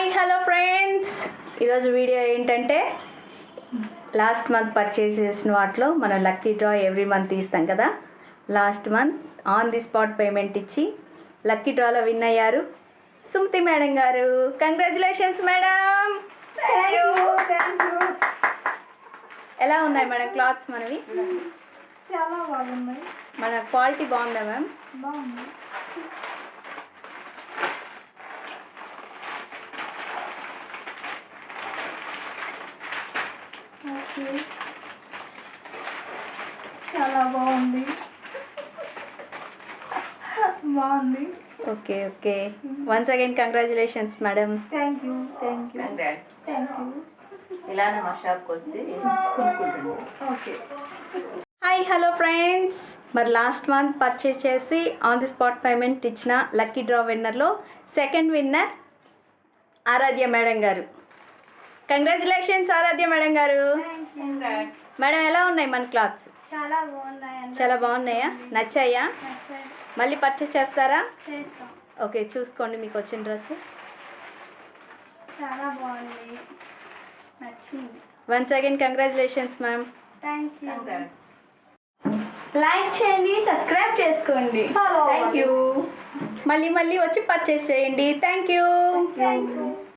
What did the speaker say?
Hi hello friends, ఈరోజు video ఏంటంటే last month purchase చేసిన వాటిలో మనం లక్కీ డ్రా ఎవ్రీ మంత్ తీస్తాం కదా. Last month on the spot payment ఇచ్చి లక్కీ డ్రాలో విన్ అయ్యారు సుమతి మేడం గారు. Congratulations madam. ఎలా ఉన్నాయి మేడం క్లాత్స్ మనవి? చాలా బాగున్నాయి. మన క్వాలిటీ బాగుందా మ్యామ్? బాగుంది. ఓకే, చాలా బాగుంది. బాగుంది. Okay okay, once again congratulations madam. Thank you. Thank you. Thank you. ఇలానే మా షాప్కి వచ్చి కొనుక్కుంటుంది. ఓకే. హాయ్ హలో ఫ్రెండ్స్, మరి లాస్ట్ మంత్ పర్చేస్ చేసి ఆన్ ది స్పాట్ పేమెంట్ ఇచ్చిన లక్కీ డ్రా విన్నర్లో సెకండ్ విన్నర్ ఆరాధ్య మేడం గారు. కంగ్రాచులేషన్స్ ఆరాధ్య మేడం గారు. మేడం ఎలా ఉన్నాయి మన క్లాత్స్? చాలా బాగున్నాయి. చాలా బాగున్నాయా? నచ్చాయా? మళ్ళీ పర్చేస్ చేస్తారా? చేస్తాం. ఓకే, చూసుకోండి మీకు వచ్చిన డ్రెస్. చాలా బాగుంది, నచ్చింది. Once again congratulations ma'am. Thank you. Like చేయండి, సబ్స్క్రైబ్ చేసుకోండి. Thank you. మళ్ళీ మళ్ళీ వచ్చి పర్చేస్ చేయండి. Thank you.